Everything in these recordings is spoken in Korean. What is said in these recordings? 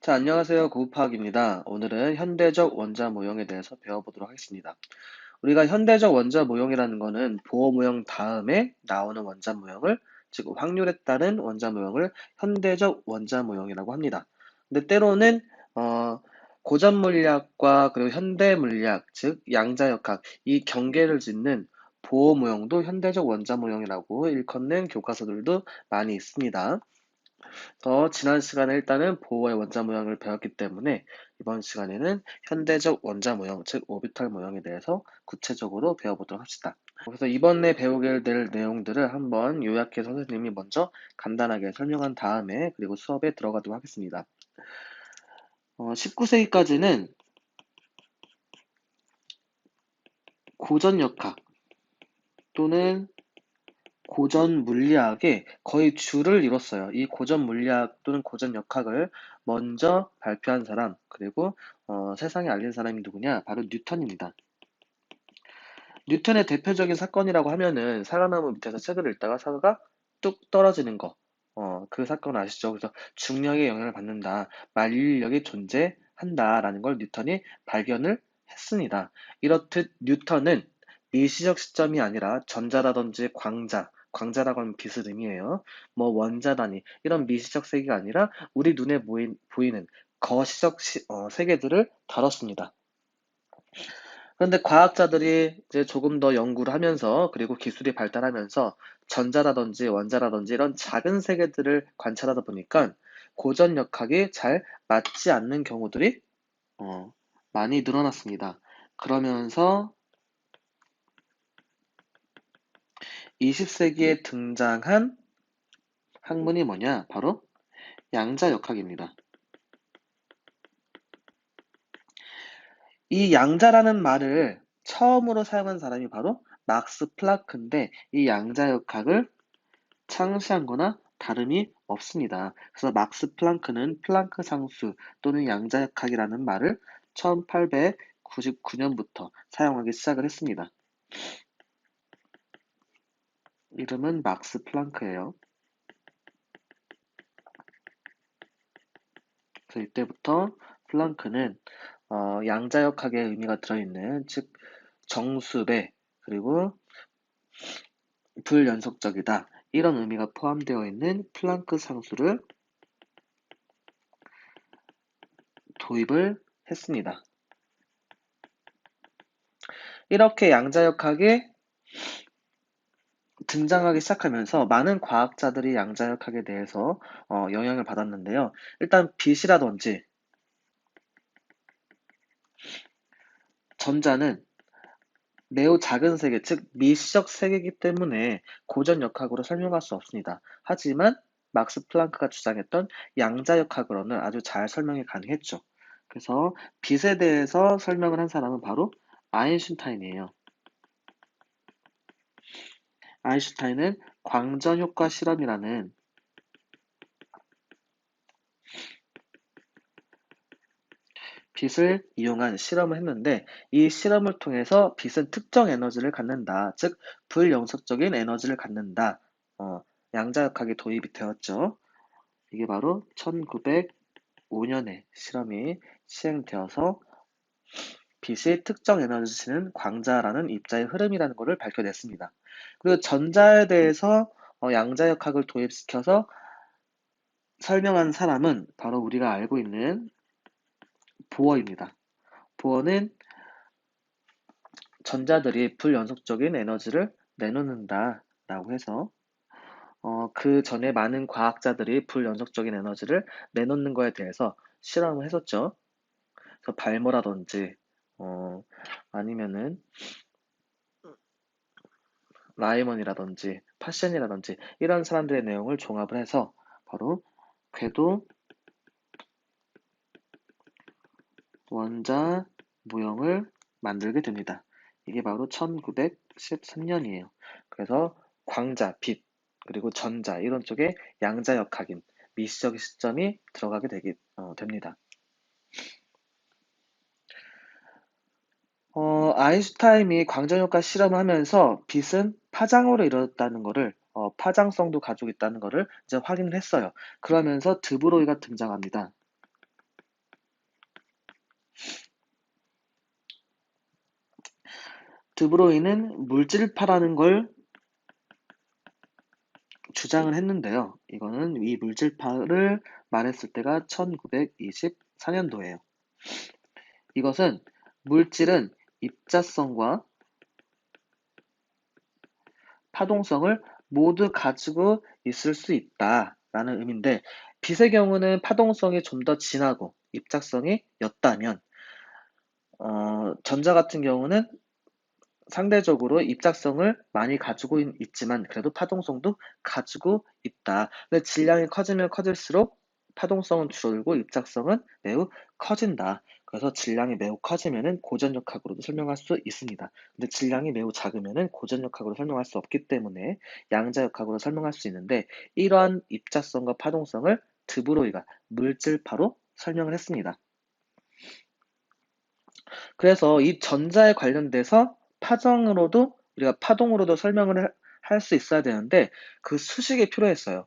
자, 안녕하세요. 고우파학입니다. 오늘은 현대적 원자 모형에 대해서 배워보도록 하겠습니다. 우리가 현대적 원자 모형이라는 거는 보호 모형 다음에 나오는 원자 모형을, 즉 확률에 따른 원자 모형을 현대적 원자 모형이라고 합니다. 근데 때로는 고전 물리학과 그리고 현대 물리학, 즉 양자역학 이 경계를 짓는 보호 모형도 현대적 원자 모형이라고 일컫는 교과서들도 많이 있습니다. 지난 시간에 일단은 보호의 원자 모형을 배웠기 때문에 이번 시간에는 현대적 원자 모형, 즉 오비탈 모형에 대해서 구체적으로 배워보도록 합시다. 그래서 이번에 배우게 될 내용들을 한번 요약해서 선생님이 먼저 간단하게 설명한 다음에 그리고 수업에 들어가도록 하겠습니다. 19세기까지는 고전 역학 또는 고전 물리학의 거의 주를 이뤘어요. 이 고전 물리학 또는 고전 역학을 먼저 발표한 사람, 그리고 세상에 알린 사람이 누구냐? 바로 뉴턴입니다. 뉴턴의 대표적인 사건이라고 하면은 사과나무 밑에서 책을 읽다가 사과가 뚝 떨어지는 거. 그 사건 아시죠? 그래서 중력의 영향을 받는다. 만류인력이 존재한다라는 걸 뉴턴이 발견을 했습니다. 이렇듯 뉴턴은 미시적 시점이 아니라 전자라든지 광자라고 하면 빛을 의미해요. 뭐 원자 단위 이런 미시적 세계가 아니라 우리 눈에 보이는 거시적 세계들을 다뤘습니다. 그런데 과학자들이 이제 조금 더 연구를 하면서 그리고 기술이 발달하면서 전자라든지 원자라든지 이런 작은 세계들을 관찰하다 보니까 고전 역학이 잘 맞지 않는 경우들이 어, 많이 늘어났습니다. 그러면서 20세기에 등장한 학문이 뭐냐? 바로 양자역학입니다. 이 양자라는 말을 처음으로 사용한 사람이 바로 막스 플랑크인데 이 양자역학을 창시한 거나 다름이 없습니다. 그래서 막스 플랑크는 플랑크 상수 또는 양자역학이라는 말을 1899년부터 사용하기 시작을 했습니다. 이름은 막스 플랑크예요. 그래서 이때부터 플랑크는 양자역학의 의미가 들어있는 즉 정수배 그리고 불연속적이다 이런 의미가 포함되어 있는 플랑크 상수를 도입을 했습니다. 이렇게 양자역학이 등장하기 시작하면서 많은 과학자들이 양자역학에 대해서 영향을 받았는데요. 일단 빛이라든지 전자는 매우 작은 세계, 즉 미시적 세계이기 때문에 고전 역학으로 설명할 수 없습니다. 하지만 막스 플랑크가 주장했던 양자역학으로는 아주 잘 설명이 가능했죠. 그래서 빛에 대해서 설명을 한 사람은 바로 아인슈타인이에요. 아인슈타인은 광전효과 실험이라는 빛을 이용한 실험을 했는데 이 실험을 통해서 빛은 특정 에너지를 갖는다. 즉 불영속적인 에너지를 갖는다. 양자역학이 도입이 되었죠. 이게 바로 1905년에 실험이 시행되어서 빛이 특정 에너지는 광자라는 입자의 흐름이라는 것을 밝혀냈습니다. 그리고 전자에 대해서 양자역학을 도입시켜서 설명한 사람은 바로 우리가 알고 있는 보어입니다. 보어는 전자들이 불연속적인 에너지를 내놓는다라고 해서 그 전에 많은 과학자들이 불연속적인 에너지를 내놓는 거에 대해서 실험을 했었죠. 그래서 발모라든지 아니면은 라이먼이라든지 파션이라든지 이런 사람들의 내용을 종합을 해서 바로 궤도 원자 모형을 만들게 됩니다. 이게 바로 1913년이에요. 그래서 광자, 빛, 그리고 전자 이런 쪽에 양자역학인 미시적 시점이 들어가게 됩니다. 아인슈타인이 광전효과 실험을 하면서 빛은 파장으로 이루어졌다는 것을 파장성도 가지고 있다는 것을 이제 확인을 했어요. 그러면서 드브로이가 등장합니다. 드브로이는 물질파라는 걸 주장을 했는데요. 이거는 이 물질파를 말했을 때가 1924년도예요. 이것은 물질은 입자성과 파동성을 모두 가지고 있을 수 있다라는 의미인데, 빛의 경우는 파동성이 좀 더 진하고 입작성이 옅다면, 전자 같은 경우는 상대적으로 입작성을 많이 가지고 있지만 그래도 파동성도 가지고 있다. 근데 질량이 커지면 커질수록 파동성은 줄어들고 입작성은 매우 커진다. 그래서 질량이 매우 커지면은 고전력학으로도 설명할 수 있습니다. 근데 질량이 매우 작으면은 고전력학으로 설명할 수 없기 때문에 양자역학으로 설명할 수 있는데, 이러한 입작성과 파동성을 드브로이가 물질파로 설명을 했습니다. 그래서 이 전자에 관련돼서 파정으로도 우리가 파동으로도 설명을 할 수 있어야 되는데, 그 수식이 필요했어요.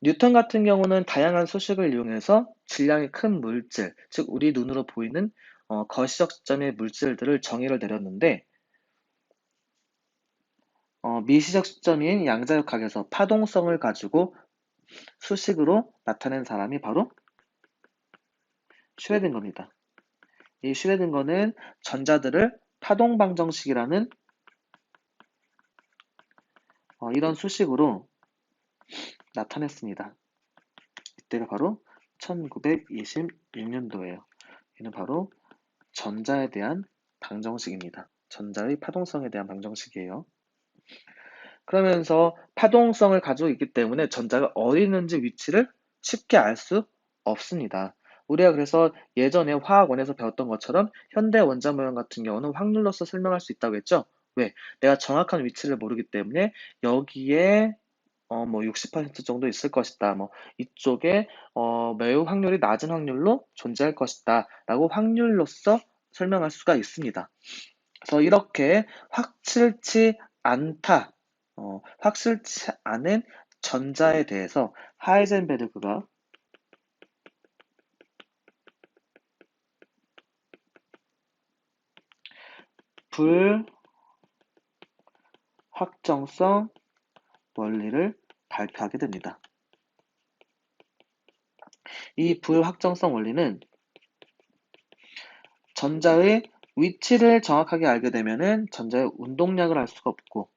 뉴턴 같은 경우는 다양한 수식을 이용해서 질량이 큰 물질, 즉 우리 눈으로 보이는 거시적 시점의 물질들을 정의를 내렸는데, 미시적 시점인 양자역학에서 파동성을 가지고 수식으로 나타낸 사람이 바로 슈레딩거입니다. 이 슈레딩거는 전자들을 파동방정식이라는 이런 수식으로 나타냈습니다. 이때가 바로 1926년도예요. 이는 바로 전자에 대한 방정식입니다. 전자의 파동성에 대한 방정식이에요. 그러면서 파동성을 가지고 있기 때문에 전자가 어디 있는지 위치를 쉽게 알 수 없습니다. 우리가 그래서 예전에 화학원에서 배웠던 것처럼 현대 원자 모형 같은 경우는 확률로서 설명할 수 있다고 했죠? 왜? 내가 정확한 위치를 모르기 때문에 여기에 뭐 60% 정도 있을 것이다. 뭐 이쪽에 매우 확률이 낮은 확률로 존재할 것이다. 라고 확률로서 설명할 수가 있습니다. 그래서 이렇게 확실치 않다, 확실치 않은 전자에 대해서 하이젠베르그가 불확정성 원리를 발표하게 됩니다. 이 불확정성 원리는 전자의 위치를 정확하게 알게 되면은 전자의 운동량을 알 수가 없고,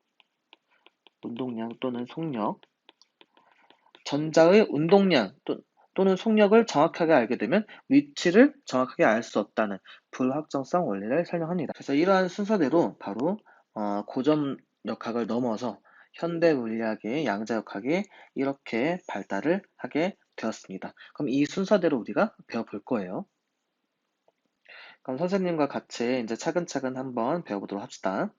운동량 또는 속력, 전자의 운동량 또는 속력을 정확하게 알게 되면 위치를 정확하게 알 수 없다는 불확정성 원리를 설명합니다. 그래서 이러한 순서대로 바로 고전역학을 넘어서 현대 물리학의 양자역학이 이렇게 발달을 하게 되었습니다. 그럼 이 순서대로 우리가 배워볼 거예요. 그럼 선생님과 같이 이제 차근차근 한번 배워보도록 합시다.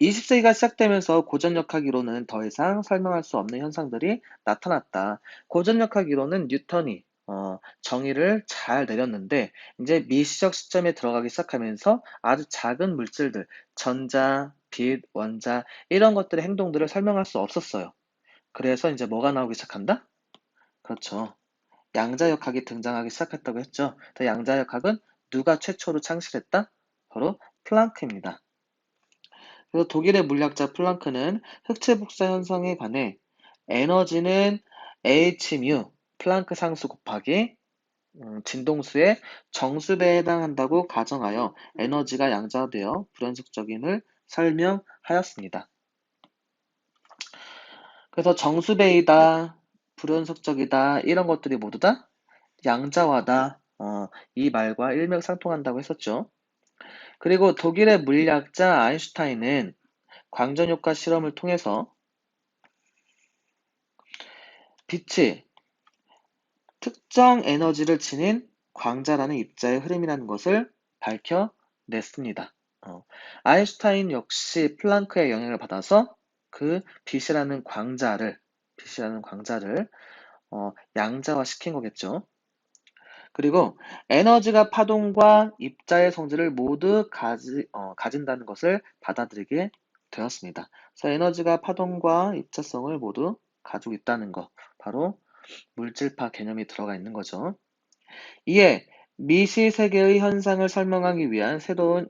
20세기가 시작되면서 고전역학 이론은 더 이상 설명할 수 없는 현상들이 나타났다. 고전역학 이론은 뉴턴이 정의를 잘 내렸는데, 이제 미시적 시점에 들어가기 시작하면서 아주 작은 물질들, 전자, 빛, 원자 이런 것들의 행동들을 설명할 수 없었어요. 그래서 이제 뭐가 나오기 시작한다? 그렇죠. 양자역학이 등장하기 시작했다고 했죠. 양자역학은 누가 최초로 창실했다? 바로 플랑크입니다. 그래서 독일의 물리학자 플랑크는 흑체 복사 현상에 관해 에너지는 hν 플랑크 상수 곱하기 진동수의 정수배에 해당한다고 가정하여 에너지가 양자되어 불연속적임을 설명하였습니다. 그래서 정수배이다, 불연속적이다 이런 것들이 모두 다 양자화다, 이 말과 일맥상통한다고 했었죠. 그리고 독일의 물리학자 아인슈타인은 광전효과 실험을 통해서 빛이 특정 에너지를 지닌 광자라는 입자의 흐름이라는 것을 밝혀냈습니다. 아인슈타인 역시 플랑크의 영향을 받아서 그 빛이라는 광자를 양자화시킨 거겠죠. 그리고 에너지가 파동과 입자의 성질을 모두 가진다는 것을 받아들이게 되었습니다. 그래서 에너지가 파동과 입자성을 모두 가지고 있다는 것, 바로 물질파 개념이 들어가 있는 거죠. 이에 미시 세계의 현상을 설명하기 위한 새로운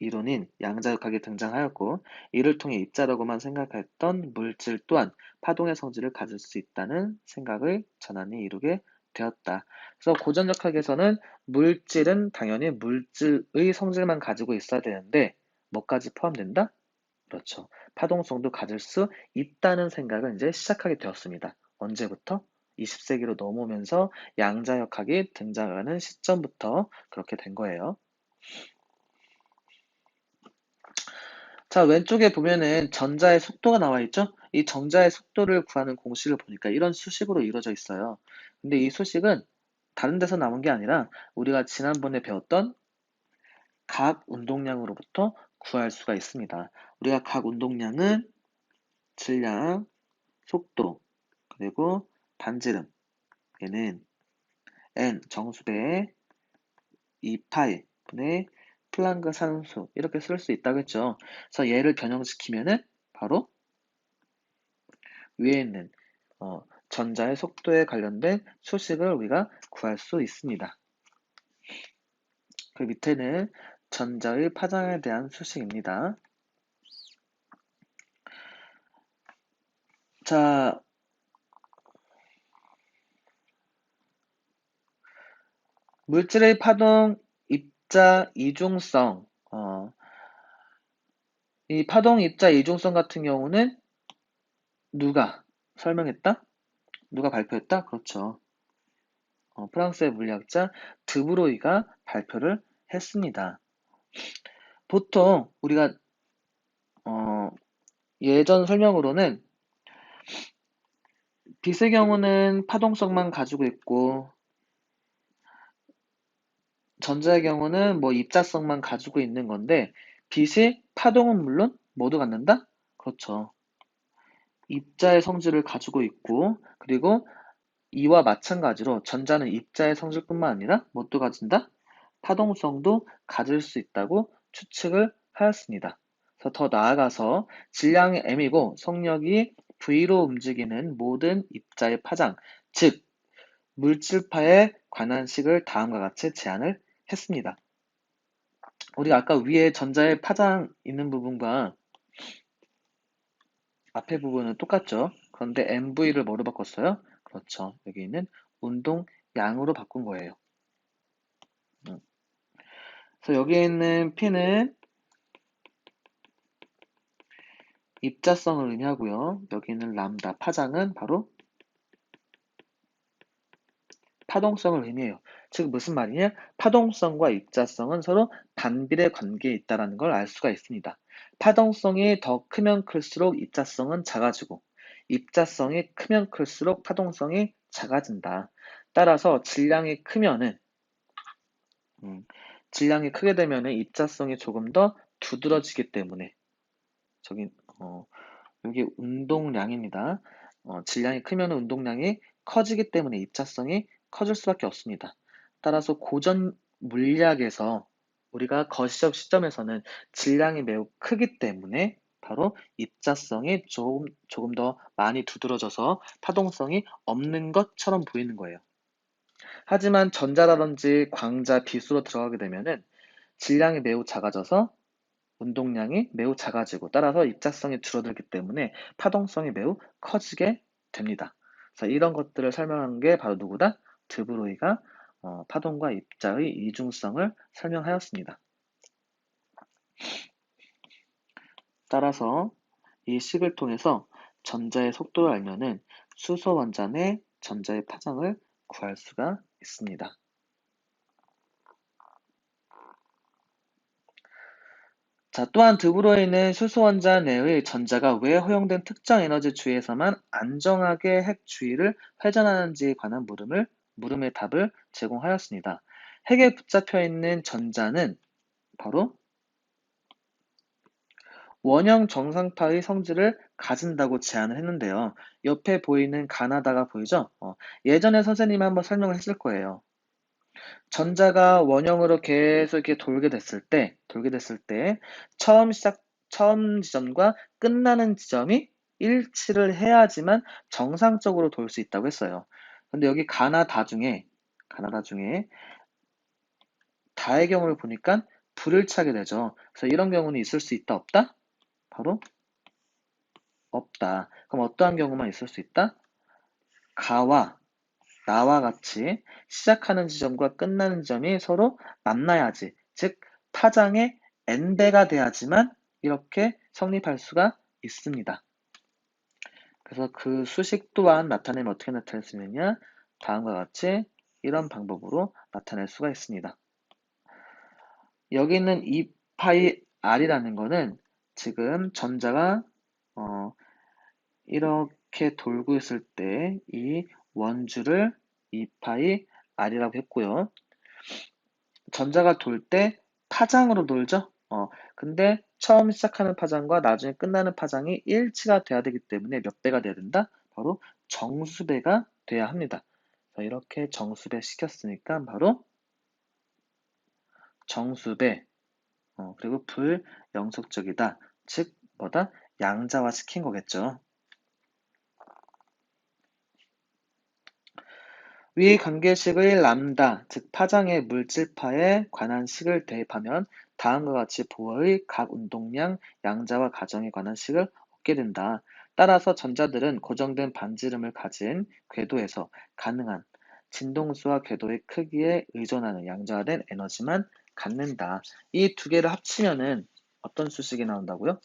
이론인 양자역학이 등장하였고 이를 통해 입자라고만 생각했던 물질 또한 파동의 성질을 가질 수 있다는 생각을 전환이 이루게 되었다. 그래서 고전역학에서는 물질은 당연히 물질의 성질만 가지고 있어야 되는데 뭐까지 포함된다? 그렇죠. 파동성도 가질 수 있다는 생각을 이제 시작하게 되었습니다. 언제부터? 20세기로 넘어오면서 양자역학이 등장하는 시점부터 그렇게 된 거예요. 자, 왼쪽에 보면은 전자의 속도가 나와 있죠? 이 전자의 속도를 구하는 공식을 보니까 이런 수식으로 이루어져 있어요. 근데 이 수식은 다른 데서 나온 게 아니라 우리가 지난번에 배웠던 각 운동량으로부터 구할 수가 있습니다. 우리가 각 운동량은 질량, 속도, 그리고 반지름, 얘는 n 정수배의 2파이 분의 플랑크 산수 이렇게 쓸 수 있다고 했죠. 그래서 얘를 변형시키면은 바로 위에 있는 전자의 속도에 관련된 수식을 우리가 구할 수 있습니다. 그 밑에는 전자의 파장에 대한 수식입니다. 자, 물질의 파동, 입자, 이중성. 이 파동, 입자, 이중성 같은 경우는 누가 설명했다? 누가 발표했다? 그렇죠. 프랑스의 물리학자 드브로이가 발표를 했습니다. 보통 우리가 예전 설명으로는 빛의 경우는 파동성만 가지고 있고 전자의 경우는 뭐 입자성만 가지고 있는 건데 빛이 파동은 물론 모두 갖는다? 그렇죠. 입자의 성질을 가지고 있고 그리고 이와 마찬가지로 전자는 입자의 성질뿐만 아니라 뭣도 가진다? 파동성도 가질 수 있다고 추측을 하였습니다. 그래서 더 나아가서 질량이 m이고 속력이 v로 움직이는 모든 입자의 파장, 즉 물질파에 관한 식을 다음과 같이 제안을 했습니다. 우리가 아까 위에 전자의 파장 있는 부분과 앞에 부분은 똑같죠? 그런데 mv를 뭐로 바꿨어요? 그렇죠. 여기 있는 운동량으로 바꾼 거예요. 그래서 여기에 있는 P는 입자성을 의미하고요. 여기 있는 람다 파장은 바로 파동성을 의미해요. 즉 무슨 말이냐? 파동성과 입자성은 서로 반비례 관계에 있다는 걸 알 수가 있습니다. 파동성이 더 크면 클수록 입자성은 작아지고 입자성이 크면 클수록 파동성이 작아진다. 따라서 질량이 크게 되면은 입자성이 조금 더 두드러지기 때문에 저기 여기 운동량입니다. 질량이 크면 운동량이 커지기 때문에 입자성이 커질 수밖에 없습니다. 따라서 고전 물리학에서 우리가 거시적 시점에서는 질량이 매우 크기 때문에 바로 입자성이 조금 더 많이 두드러져서 파동성이 없는 것처럼 보이는 거예요. 하지만 전자라든지 광자, 빛으로 들어가게 되면은 질량이 매우 작아져서 운동량이 매우 작아지고 따라서 입자성이 줄어들기 때문에 파동성이 매우 커지게 됩니다. 그래서 이런 것들을 설명한 게 바로 누구다? 드브로이가 파동과 입자의 이중성을 설명하였습니다. 따라서 이 식을 통해서 전자의 속도를 알면은 수소 원자 내 전자의 파장을 구할 수가 있습니다. 자, 또한 드브로이는 수소 원자 내의 전자가 왜 허용된 특정 에너지 주위에서만 안정하게 핵 주위를 회전하는지에 관한 물음의 답을 제공하였습니다. 핵에 붙잡혀 있는 전자는 바로 원형 정상파의 성질을 가진다고 제안을 했는데요. 옆에 보이는 가나다가 보이죠? 예전에 선생님이 한번 설명을 했을 거예요. 전자가 원형으로 계속 이렇게 돌게 됐을 때, 처음 지점과 끝나는 지점이 일치를 해야지만 정상적으로 돌 수 있다고 했어요. 근데 여기 가나다 중에 다의 경우를 보니까 불을 차게 되죠. 그래서 이런 경우는 있을 수 있다, 없다? 바로 없다. 그럼 어떠한 경우만 있을 수 있다? 가와 나와 같이 시작하는 지점과 끝나는 지점이 서로 만나야지. 즉, 파장의 n배가 돼야지만 이렇게 성립할 수가 있습니다. 그래서 그 수식 또한 나타내면 어떻게 나타낼 수 있느냐? 다음과 같이 이런 방법으로 나타낼 수가 있습니다. 여기 있는 2파이 r이라는 거는 지금 전자가 이렇게 돌고 있을 때 이 원주를 2파이 r이라고 했고요. 전자가 돌 때 파장으로 돌죠. 근데 처음 시작하는 파장과 나중에 끝나는 파장이 일치가 돼야 되기 때문에 몇 배가 돼야 된다? 바로 정수배가 돼야 합니다. 이렇게 정수배 시켰으니까 바로 정수배, 그리고 불영속적이다. 즉, 뭐다? 양자화 시킨 거겠죠. 위 관계식의 람다, 즉 파장의 물질파에 관한 식을 대입하면 다음과 같이 보어의 각 운동량, 양자와 가정에 관한 식을 얻게 된다. 따라서 전자들은 고정된 반지름을 가진 궤도에서 가능한 진동수와 궤도의 크기에 의존하는 양자화된 에너지만 갖는다. 이 두 개를 합치면은 어떤 수식이 나온다고요?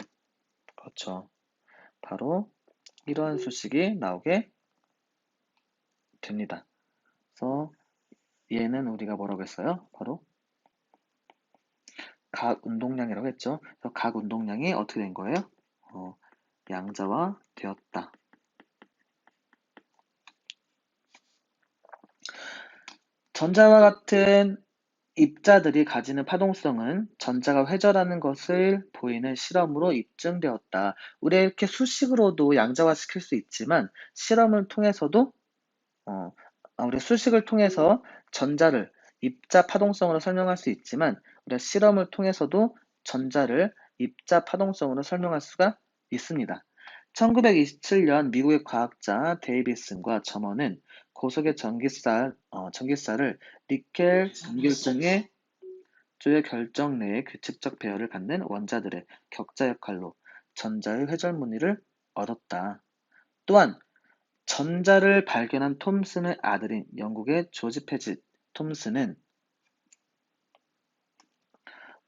그렇죠. 바로 이러한 수식이 나오게 됩니다. 그래서 얘는 우리가 뭐라고 했어요? 바로 각 운동량이라고 했죠. 그래서 각 운동량이 어떻게 된 거예요? 양자화 되었다. 전자와 같은 입자들이 가지는 파동성은 전자가 회전하는 것을 보이는 실험으로 입증되었다. 우리가 이렇게 수식으로도 양자화 시킬 수 있지만 실험을 통해서도 우리 수식을 통해서 전자를 입자 파동성으로 설명할 수 있지만 우리가 실험을 통해서도 전자를 입자 파동성으로 설명할 수가 있습니다. 1927년 미국의 과학자 데이비슨과 점원은 고속의 전기살을 니켈 단결정의 조의 결정 내의 규칙적 배열을 갖는 원자들의 격자 역할로 전자의 회전 무늬를 얻었다. 또한 전자를 발견한 톰슨의 아들인 영국의 조지 페지 톰슨은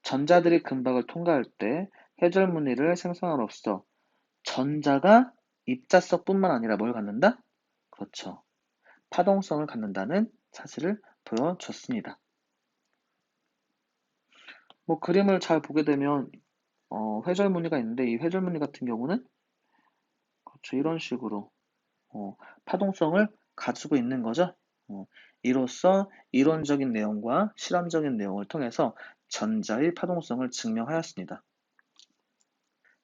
전자들이 금박을 통과할 때 회절무늬를 생성함으로써 전자가 입자성뿐만 아니라 뭘 갖는다? 그렇죠. 파동성을 갖는다는 사실을 보여줬습니다. 뭐 그림을 잘 보게 되면 회절무늬가 있는데 이 회절무늬 같은 경우는 그렇죠. 이런 식으로 파동성을 가지고 있는 거죠. 이로써 이론적인 내용과 실험적인 내용을 통해서 전자의 파동성을 증명하였습니다.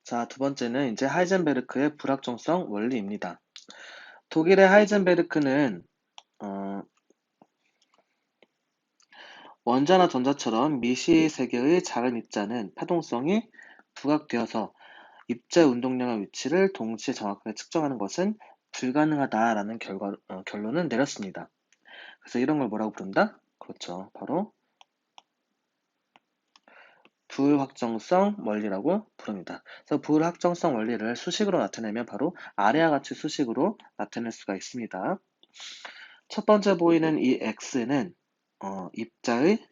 자, 두 번째는 이제 하이젠베르크의 불확정성 원리입니다. 독일의 하이젠베르크는 원자나 전자처럼 미시 세계의 작은 입자는 파동성이 부각되어서 입자 운동량의 위치를 동시에 정확하게 측정하는 것은 불가능하다라는 결론을 내렸습니다. 그래서 이런 걸 뭐라고 부른다? 그렇죠. 바로 불확정성 원리라고 부릅니다. 그래서 불확정성 원리를 수식으로 나타내면 바로 아래와 같이 수식으로 나타낼 수가 있습니다. 첫 번째 보이는 이 x는 입자의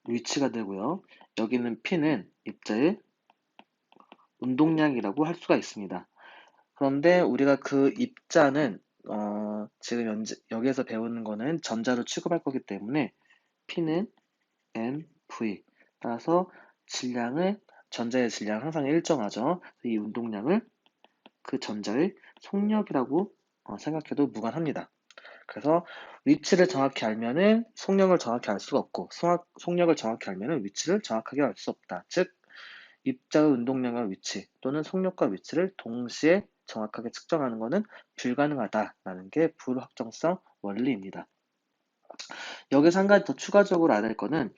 위치가 되고요. 여기 있는 p는 입자의 운동량이라고 할 수가 있습니다. 그런데 우리가 그 입자는 지금 여기에서 배우는 거는 전자로 취급할 거기 때문에 p는 mv 따라서 전자의 질량은 항상 일정하죠. 이 운동량을 그 전자의 속력이라고 생각해도 무관합니다. 그래서 위치를 정확히 알면은 속력을 정확히 알 수가 없고 속력을 정확히 알면은 위치를 정확하게 알 수 없다. 즉 입자의 운동량과 위치 또는 속력과 위치를 동시에 정확하게 측정하는 것은 불가능하다라는 게 불확정성 원리입니다. 여기서 한 가지 더 추가적으로 알아야 할 거는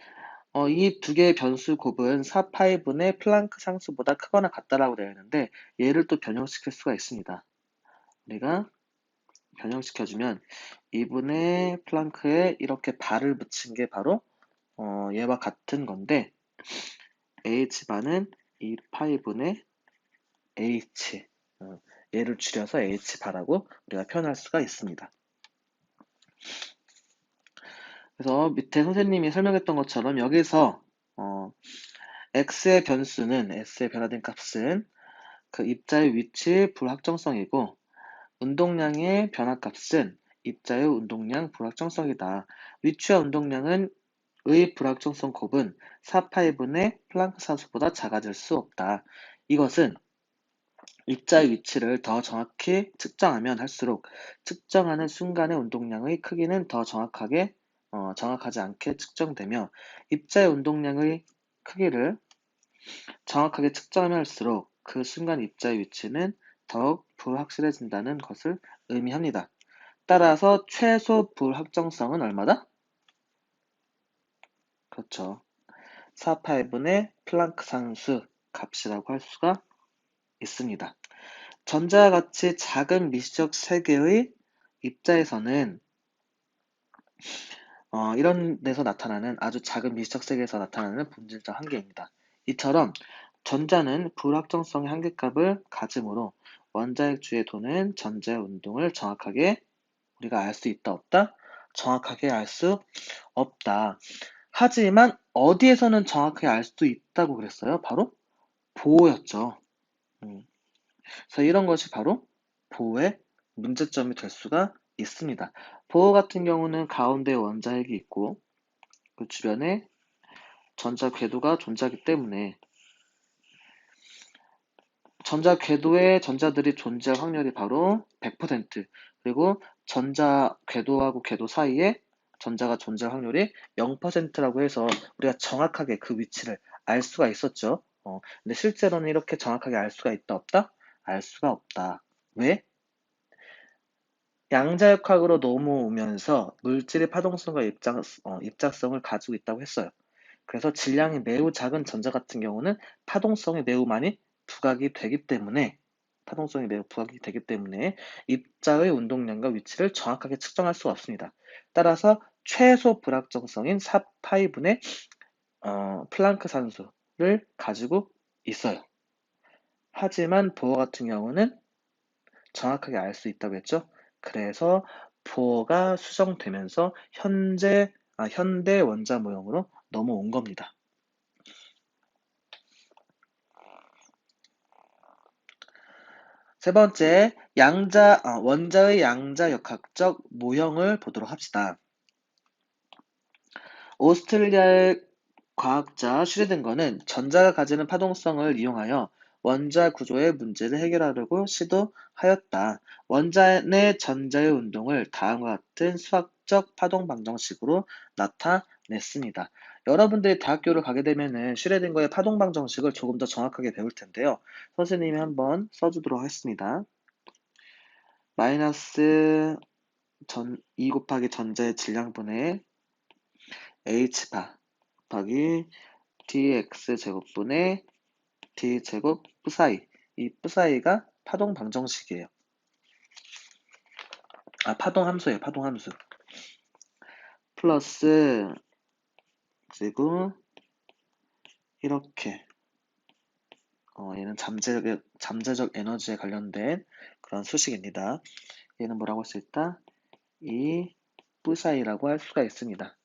이 두 개의 변수 곱은 4파이분의 플랑크 상수보다 크거나 같다라고 되어 있는데 얘를 또 변형시킬 수가 있습니다. 우리가 변형시켜주면 2분의 플랑크에 이렇게 발을 붙인 게 바로 얘와 같은 건데 H바는 2파이분의 H, 얘를 줄여서 H바라고 우리가 표현할 수가 있습니다. 그래서 밑에 선생님이 설명했던 것처럼 여기서 X의 변수는 S의 변화된 값은 그 입자의 위치 불확정성이고 운동량의 변화값은 입자의 운동량 불확정성이다. 위치와 운동량은 의 불확정성 곱은 4파이분의 플랑크 산수보다 작아질 수 없다. 이것은 입자의 위치를 더 정확히 측정하면 할수록 측정하는 순간의 운동량의 크기는 더 정확하지 않게 측정되며 입자의 운동량의 크기를 정확하게 측정하면 할수록 그 순간 입자의 위치는 더욱 불확실해진다는 것을 의미합니다. 따라서 최소 불확정성은 얼마다? 그렇죠. 4파이분의 플랑크 상수 값이라고 할 수가 있습니다. 전자와 같이 작은 미시적 세계의 입자에서는 이런 데서 나타나는 아주 작은 미시적 세계에서 나타나는 본질적 한계입니다. 이처럼 전자는 불확정성의 한계값을 가지므로 원자핵 주에 도는 전자의 운동을 정확하게 우리가 알 수 있다 없다? 정확하게 알 수 없다. 하지만 어디에서는 정확하게 알 수 있다고 그랬어요? 바로 보호였죠. 음. 그래서 이런 것이 바로 보호의 문제점이 될 수가 있습니다. 보호 같은 경우는 가운데 원자핵이 있고 그 주변에 전자 궤도가 존재하기 때문에 전자 궤도에 전자들이 존재할 확률이 바로 100%, 그리고 전자 궤도하고 궤도 사이에 전자가 존재할 확률이 0%라고 해서 우리가 정확하게 그 위치를 알 수가 있었죠. 근데 실제로는 이렇게 정확하게 알 수가 있다 없다? 알 수가 없다. 왜? 양자역학으로 넘어오면서 물질의 파동성과 입작성을 가지고 있다고 했어요. 그래서 질량이 매우 작은 전자 같은 경우는 파동성이 매우 많이 부각이 되기 때문에 입자의 운동량과 위치를 정확하게 측정할 수가 없습니다. 따라서 최소 불확정성인 4파이분의 플랑크 산수를 가지고 있어요. 하지만 보어 같은 경우는 정확하게 알 수 있다고 했죠. 그래서 보어가 수정되면서 현대 원자 모형으로 넘어온 겁니다. 세 번째, 원자의 양자역학적 모형을 보도록 합시다. 오스트리아의 과학자 슈레딩거는 전자가 가지는 파동성을 이용하여 원자 구조의 문제를 해결하려고 시도하였다. 원자 내 전자의 운동을 다음과 같은 수학적 파동 방정식으로 나타냈습니다. 여러분들이 대학교를 가게 되면은 슈레딩거의 파동 방정식을 조금 더 정확하게 배울 텐데요. 선생님이 한번 써주도록 하겠습니다. 마이너스 2 곱하기 전자의 질량분의 h바 곱하기 dx제곱분의 d제곱 psi. 이 psi가 파동 방정식이에요. 파동 함수예요. 파동 함수. 플러스 그리고 이렇게 얘는 잠재적 에너지에 관련된 그런 수식입니다. 얘는 뭐라고 할 수 있다? 이 psi라고 할 수가 있습니다.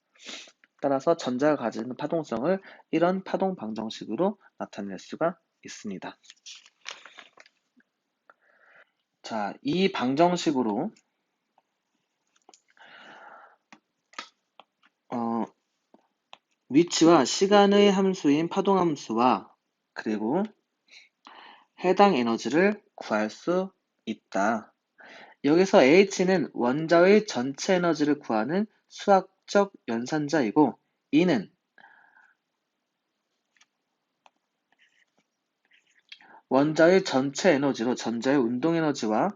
따라서 전자가 가지는 파동성을 이런 파동 방정식으로 나타낼 수가 있습니다. 자, 이 방정식으로 위치와 시간의 함수인 파동함수와 그리고 해당 에너지를 구할 수 있다. 여기서 H는 원자의 전체 에너지를 구하는 수학적 연산자이고 E는 원자의 전체 에너지로 전자의 운동 에너지와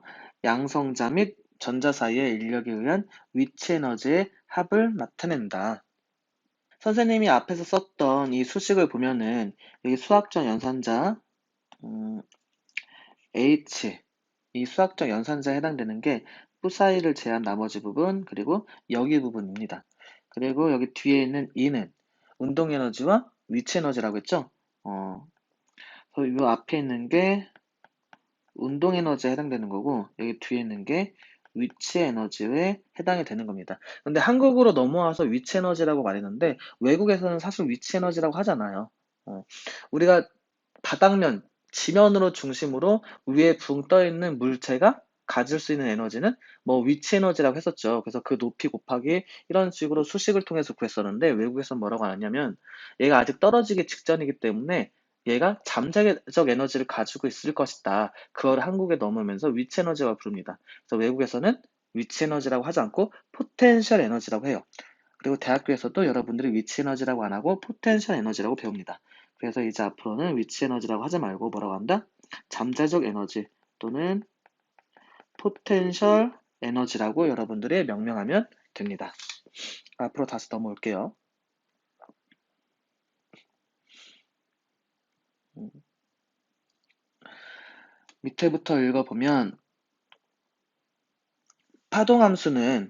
양성자 및 전자 사이의 인력에 의한 위치 에너지의 합을 나타낸다. 선생님이 앞에서 썼던 이 수식을 보면은 여기 수학적 연산자 H, 이 수학적 연산자에 해당되는 게 psi를 제한 나머지 부분 그리고 여기 부분입니다. 그리고 여기 뒤에 있는 E는 운동 에너지와 위치 에너지라고 했죠? 그래서 이 앞에 있는 게 운동 에너지에 해당되는 거고, 여기 뒤에 있는 게 위치 에너지에 해당이 되는 겁니다. 근데 한국으로 넘어와서 위치 에너지라고 말했는데, 외국에서는 사실 위치 에너지라고 하잖아요. 우리가 바닥면, 지면으로 중심으로 위에 붕 떠 있는 물체가 가질 수 있는 에너지는 뭐 위치 에너지라고 했었죠. 그래서 그 높이 곱하기 이런 식으로 수식을 통해서 구했었는데, 외국에서는 뭐라고 하냐면 얘가 아직 떨어지기 직전이기 때문에 얘가 잠재적 에너지를 가지고 있을 것이다. 그걸 한국에 넘으면서 위치 에너지라고 부릅니다. 그래서 외국에서는 위치 에너지라고 하지 않고 포텐셜 에너지라고 해요. 그리고 대학교에서도 여러분들이 위치 에너지라고 안 하고 포텐셜 에너지라고 배웁니다. 그래서 이제 앞으로는 위치 에너지라고 하지 말고 뭐라고 한다? 잠재적 에너지 또는 포텐셜 에너지라고 여러분들이 명명하면 됩니다. 앞으로 다시 넘어올게요. 밑에부터 읽어보면 파동함수는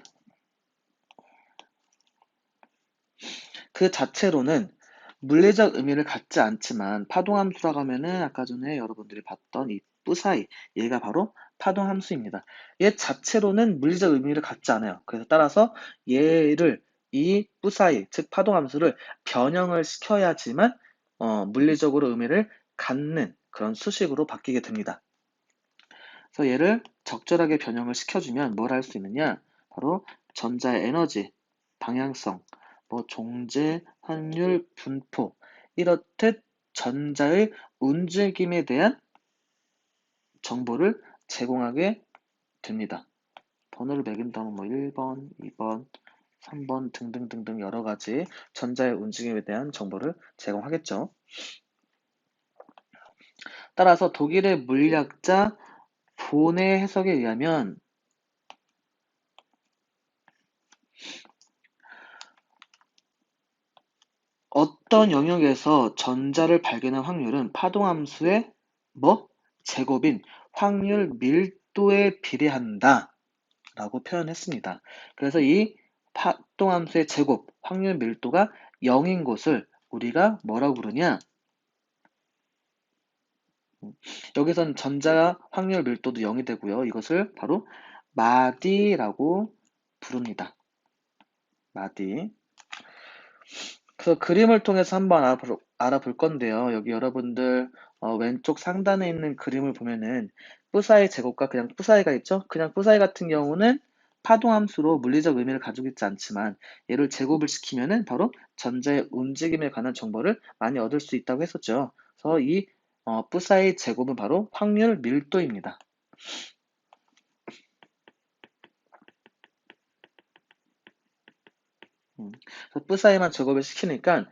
그 자체로는 물리적 의미를 갖지 않지만 파동함수라고 하면은 아까 전에 여러분들이 봤던 이 뿌사이 얘가 바로 파동함수입니다. 얘 자체로는 물리적 의미를 갖지 않아요. 그래서 따라서 얘를 이 뿌사이 즉 파동함수를 변형을 시켜야지만 물리적으로 의미를 갖는 그런 수식으로 바뀌게 됩니다. 그래서 얘를 적절하게 변형을 시켜주면 뭘 할 수 있느냐? 바로 전자의 에너지, 방향성, 뭐 종재, 확률, 분포 이렇듯 전자의 움직임에 대한 정보를 제공하게 됩니다. 번호를 매긴다면 뭐 1번, 2번, 3번 등등등등 여러 가지 전자의 움직임에 대한 정보를 제공하겠죠. 따라서 독일의 물리학자 본의 해석에 의하면 어떤 영역에서 전자를 발견할 확률은 파동함수의 뭐? 제곱인 확률 밀도에 비례한다 라고 표현했습니다. 그래서 이 파동함수의 제곱, 확률 밀도가 0인 곳을 우리가 뭐라고 부르냐? 여기서는 전자 확률 밀도도 0이 되고요. 이것을 바로 마디라고 부릅니다. 마디. 그래서 그림을 통해서 한번 알아볼 건데요. 여기 여러분들 왼쪽 상단에 있는 그림을 보면은 뿌사이 제곱과 그냥 뿌사이가 있죠? 그냥 뿌사이 같은 경우는 파동함수로 물리적 의미를 가지고 있지 않지만 얘를 제곱을 시키면은 바로 전자의 움직임에 관한 정보를 많이 얻을 수 있다고 했었죠. 그래서 이 뿌사이 제곱은 바로 확률 밀도입니다. 그래서 뿌사이만 제곱을 시키니까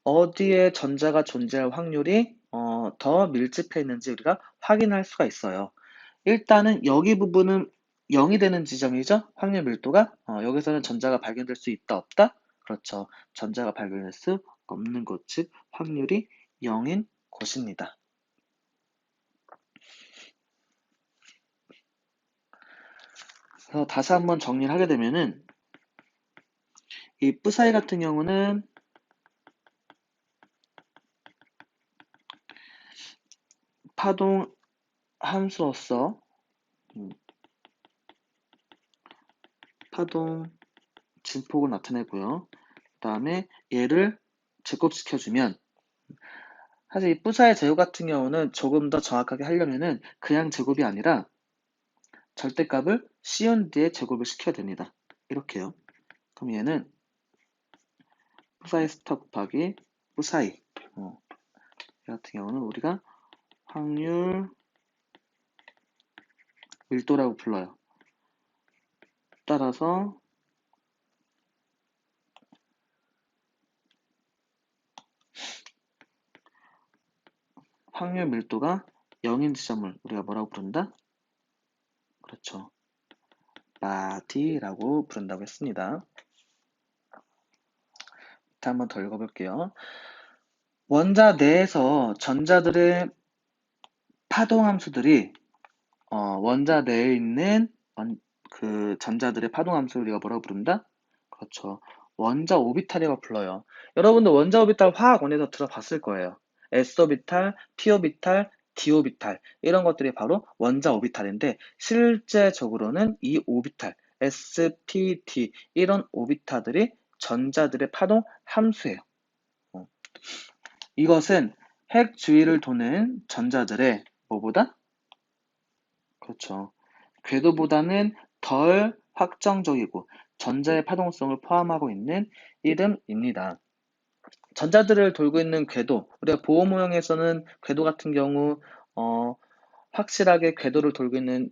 어디에 전자가 존재할 확률이 더 밀집해 있는지 우리가 확인할 수가 있어요. 일단은 여기 부분은 0이 되는 지점이죠. 확률 밀도가 여기서는 전자가 발견될 수 있다 없다? 그렇죠. 전자가 발견될 수 없는 곳, 즉 확률이 0인 곳입니다. 그래서 다시 한번 정리를 하게 되면은 이 뿌사이 같은 경우는 파동 함수로서 파동 진폭을 나타내고요. 그 다음에 얘를 제곱시켜주면 사실 이 뿌사의 제곱 같은 경우는 조금 더 정확하게 하려면은 그냥 제곱이 아니라 절대값을 씌운 뒤에 제곱을 시켜야 됩니다. 이렇게요. 그럼 얘는 뿌사이 스타 곱하기 뿌사이 이 같은 경우는 우리가 확률 밀도라고 불러요. 따라서 확률 밀도가 0인 지점을 우리가 뭐라고 부른다? 그렇죠. 마디라고 부른다고 했습니다. 한번 더 읽어볼게요. 원자 내에서 전자들의 파동함수들이 원자 내에 있는 그 전자들의 파동함수를 우리가 뭐라고 부른다? 그렇죠. 원자 오비탈이라고 불러요. 여러분들 원자 오비탈 화학원에서 들어봤을 거예요. s 오비탈, p 오비탈, d 오비탈 이런 것들이 바로 원자 오비탈인데 실제적으로는 이 오비탈 s, p, d 이런 오비탈들이 전자들의 파동 함수예요. 이것은 핵 주위를 도는 전자들의 뭐보다? 그렇죠. 궤도보다는 덜 확정적이고 전자의 파동성을 포함하고 있는 이름입니다. 전자들을 돌고 있는 궤도, 우리가 보호 모형에서는 궤도 같은 경우 확실하게 궤도를 돌고 있는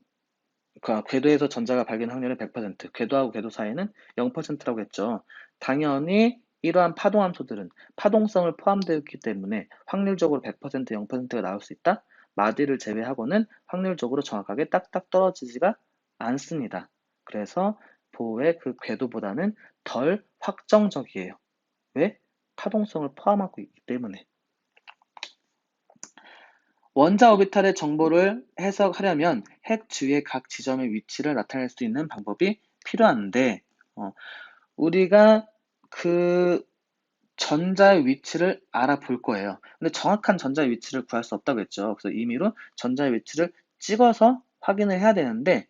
궤도에서 전자가 발견 확률은 100%, 궤도하고 궤도 사이는 0%라고 했죠. 당연히 이러한 파동 함수들은 파동성을 포함되어 있기 때문에 확률적으로 100%, 0%가 나올 수 있다. 마디를 제외하고는 확률적으로 정확하게 딱딱 떨어지지가 않습니다. 그래서 보호의 그 궤도보다는 덜 확정적이에요. 왜? 파동성을 포함하고 있기 때문에. 원자 오비탈의 정보를 해석하려면 핵 주위의 각 지점의 위치를 나타낼 수 있는 방법이 필요한데, 우리가 그 전자의 위치를 알아볼 거예요. 근데 정확한 전자의 위치를 구할 수 없다고 했죠. 그래서 임의로 전자의 위치를 찍어서 확인을 해야 되는데,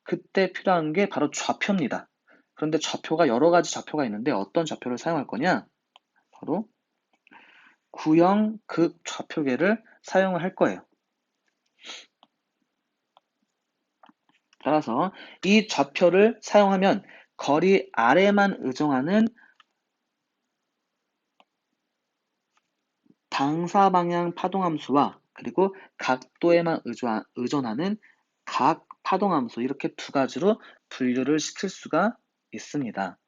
그때 필요한 게 바로 좌표입니다. 그런데 좌표가 여러 가지 좌표가 있는데 어떤 좌표를 사용할 거냐? 바로 구형 극 좌표계를 사용을 할 거예요. 따라서 이 좌표를 사용하면 거리 아래만 의존하는 방사방향 파동함수와 그리고 각도에만 의존하는 각 파동함수 이렇게 두 가지로 분류를 시킬 수가 있습니다.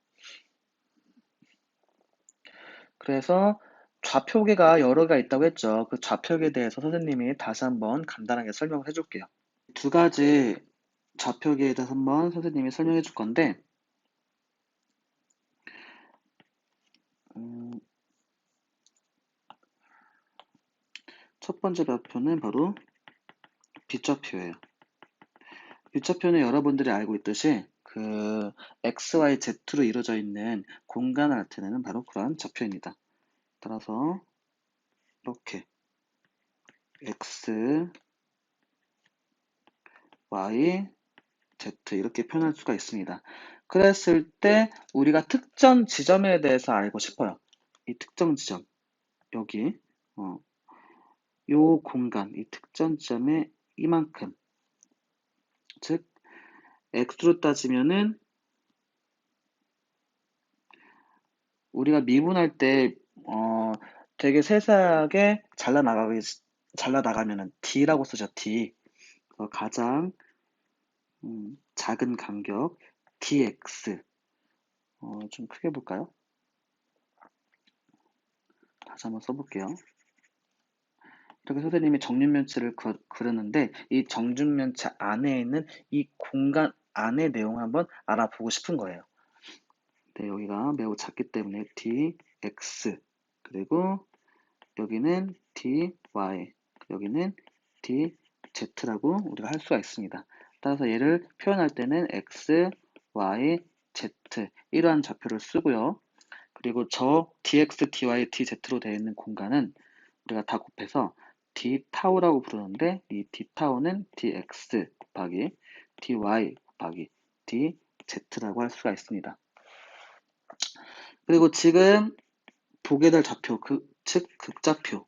그래서 좌표계가 여러 개가 있다고 했죠. 그 좌표계에 대해서 선생님이 다시 한번 간단하게 설명을 해줄게요. 두 가지 좌표계에 대해서 한번 선생님이 설명해 줄 건데 첫 번째 좌표는 바로 빗좌표예요. 빗좌표는 여러분들이 알고 있듯이 그 XY, Z로 이루어져 있는 공간을 나타내는 바로 그러한 좌표입니다. 따라서 이렇게 X, Y, Z 이렇게 표현할 수가 있습니다. 그랬을 때 우리가 특정 지점에 대해서 알고 싶어요. 이 특정 지점, 여기 요 공간, 이 특정 지점에 이만큼, 즉 X로 따지면은 우리가 미분할 때 되게 세세하게 잘라나가면은 D라고 쓰죠. D. 가장 작은 간격 dx. 좀 크게 볼까요? 다시 한번 써볼게요. 이렇게 선생님이 정육면체를 그리는데 이 정육면체 안에 있는 이 공간 안의 내용을 한번 알아보고 싶은 거예요. 네, 여기가 매우 작기 때문에 dx 그리고 여기는 dy 여기는 dz라고 우리가 할 수가 있습니다. 따라서 얘를 표현할 때는 x, y, z 이러한 좌표를 쓰고요. 그리고 저 dx, dy, dz로 되어 있는 공간은 우리가 다 곱해서 d 타우라고 부르는데 이 d 타우는 dx 곱하기 dy 곱하기 dz라고 할 수가 있습니다. 그리고 지금 보게 될 좌표, 즉 극좌표.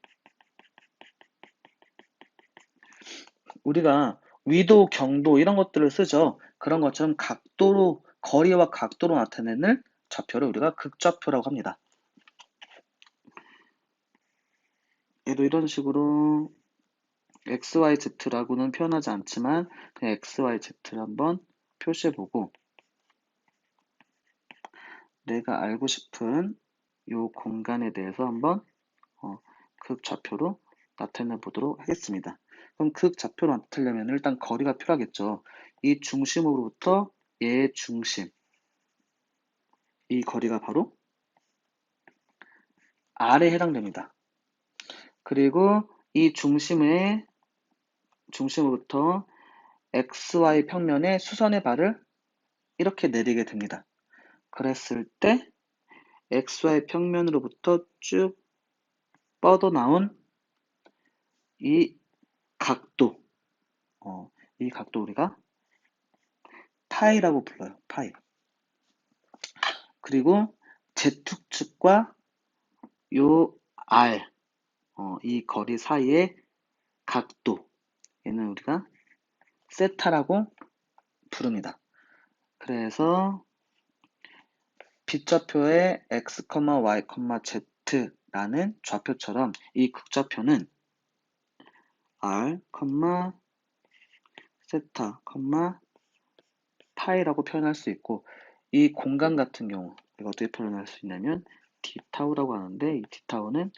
우리가 위도, 경도 이런 것들을 쓰죠. 그런 것처럼 각도로, 거리와 각도로 나타내는 좌표를 우리가 극좌표라고 합니다. 얘도 이런 식으로 XYZ라고는 표현하지 않지만 그냥 XYZ를 한번 표시해보고 내가 알고 싶은 이 공간에 대해서 한번 극좌표로 나타내 보도록 하겠습니다. 그럼 극좌표로 나타내려면 일단 거리가 필요하겠죠. 이 중심으로부터 얘의 중심, 이 거리가 바로 R에 해당됩니다. 그리고 이 중심으로부터 XY 평면에 수선의 발을 이렇게 내리게 됩니다. 그랬을 때 XY 평면으로부터 쭉 뻗어나온 이 각도, 이 각도 우리가 파이라고 불러요. 파이. 그리고 Z축과 요 R, 이 거리 사이의 각도, 얘는 우리가 세타라고 부릅니다. 그래서 빗좌표의 x, y, z라는 좌표처럼 이 극좌표는 r, 세타, 파이라고 표현할 수 있고, 이 공간 같은 경우 이거 어떻게 표현할 수 있냐면 d타우라고 하는데, 이 d타우는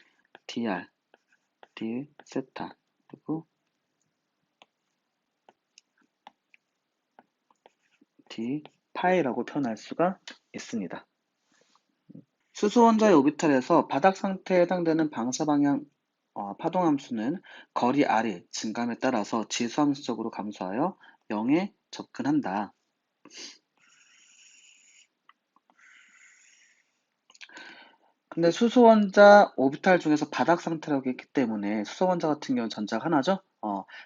dr, d 세타, 그리고 d 파이라고 표현할 수가 있습니다. 수소원자의 오비탈에서 바닥 상태에 해당되는 방사방향 파동함수는 거리 r이 증감에 따라서 지수함수적으로 감소하여 0에 접근한다. 근데 수소원자 오비탈 중에서 바닥 상태라고 했기 때문에 수소원자 같은 경우는 전자가 하나죠?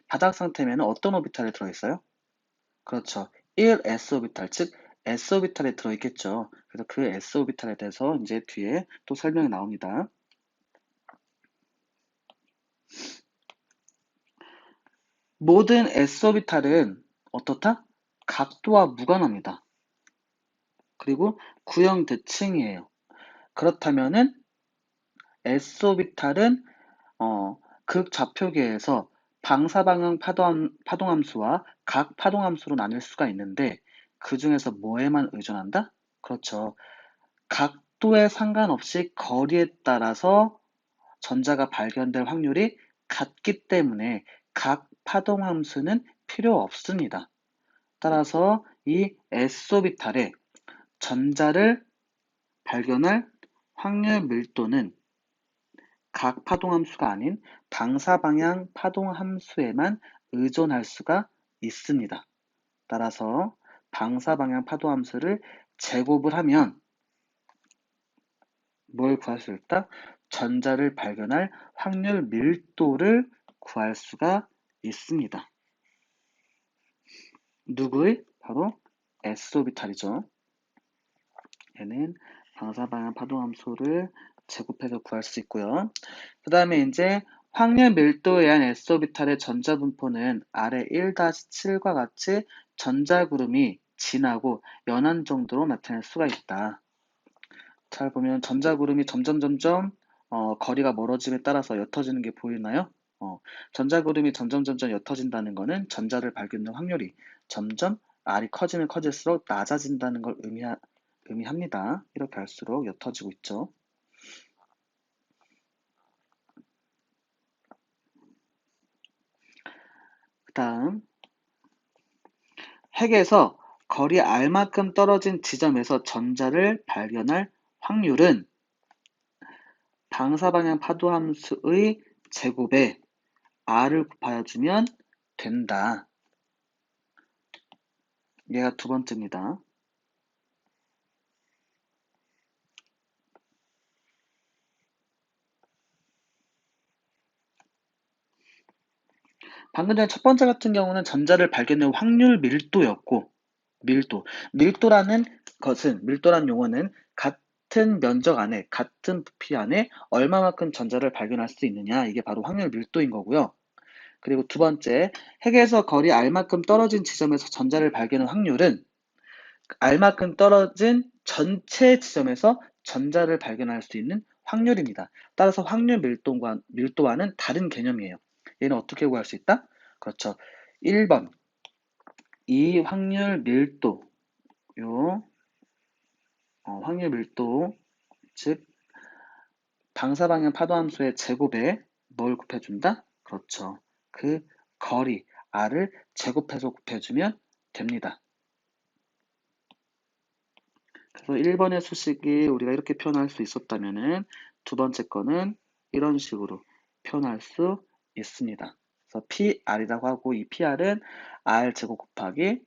바닥 상태면 어떤 오비탈에 들어있어요? 그렇죠. 1s 오비탈, 즉 s 오비탈에 들어있겠죠. 그래서 그 s 오비탈에 대해서 이제 뒤에 또 설명이 나옵니다. 모든 s 오비탈은 어떻다? 각도와 무관합니다. 그리고 구형 대칭이에요. 그렇다면은 s 오비탈은 극좌표계에서 방사방향 파동함수와 각 파동함수로 나뉠 수가 있는데 그 중에서 뭐에만 의존한다? 그렇죠. 각도에 상관없이 거리에 따라서 전자가 발견될 확률이 같기 때문에 각 파동함수는 필요 없습니다. 따라서 이 S오비탈에 전자를 발견할 확률 밀도는 각 파동함수가 아닌 방사방향 파동함수에만 의존할 수가 있습니다. 따라서 방사방향 파동함수를 제곱을 하면 뭘 구할 수 있다? 전자를 발견할 확률 밀도를 구할 수가 있습니다. 누구의? 바로 S오비탈이죠. 얘는 방사방향 파동함수를 제곱해서 구할 수 있고요. 그 다음에 이제 확률 밀도에 의한 S오비탈의 전자 분포는 아래 1-7과 같이 전자구름이 진하고 연한 정도로 나타낼 수가 있다. 잘 보면 전자구름이 점점 거리가 멀어짐에 따라서 옅어지는 게 보이나요? 전자구름이 점점 옅어진다는 것은 전자를 발견할 확률이 점점 R이 커지면 커질수록 낮아진다는 걸 의미합니다. 이렇게 할수록 옅어지고 있죠. 그 다음 핵에서 거리 R만큼 떨어진 지점에서 전자를 발견할 확률은 방사방향 파도함수의 제곱에 R을 곱하여 주면 된다. 얘가 두 번째입니다. 방금 전에 첫 번째 같은 경우는 전자를 발견할 확률 밀도였고, 밀도라는 밀도란 용어는 같은 면적 안에, 같은 부피 안에 얼마만큼 전자를 발견할 수 있느냐, 이게 바로 확률 밀도인 거고요. 그리고 두 번째, 핵에서 거리 R만큼 떨어진 지점에서 전자를 발견할 확률은 R만큼 떨어진 전체 지점에서 전자를 발견할 수 있는 확률입니다. 따라서 확률 밀도와는 다른 개념이에요. 얘는 어떻게 구할 수 있다? 그렇죠. 1번, 이 확률 밀도, 확률 밀도, 즉 방사방향 파도함수의 제곱에 뭘 곱해준다? 그렇죠. 그 거리 R을 제곱해서 곱해주면 됩니다. 그래서 1번의 수식이 우리가 이렇게 표현할 수 있었다면은 두 번째 거는 이런 식으로 표현할 수 있습니다. 그래서 PR이라고 하고 이 PR은 R 제곱 곱하기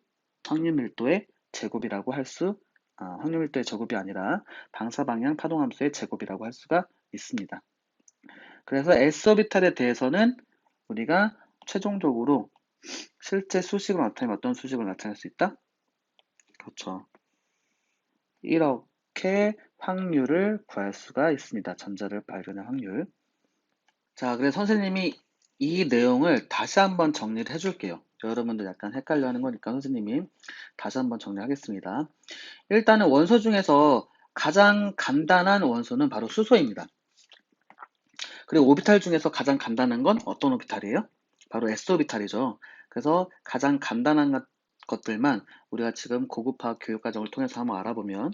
확률 밀도의 제곱이라고 할 수 확률 밀도의 제곱이 아니라 방사방향 파동함수의 제곱이라고 할 수가 있습니다. 그래서 S오비탈에 대해서는 우리가 최종적으로 실제 수식을 나타내면 어떤 수식을 나타낼 수 있다? 그렇죠. 이렇게 확률을 구할 수가 있습니다. 전자를 발견할 확률. 자, 그래서 선생님이 이 내용을 다시 한번 정리를 해줄게요. 여러분들 약간 헷갈려 하는 거니까 선생님이 다시 한번 정리하겠습니다. 일단은 원소 중에서 가장 간단한 원소는 바로 수소입니다. 그리고 오비탈 중에서 가장 간단한 건 어떤 오비탈이에요? 바로 S오비탈이죠. 그래서 가장 간단한 것들만 우리가 지금 고급화학 교육과정을 통해서 한번 알아보면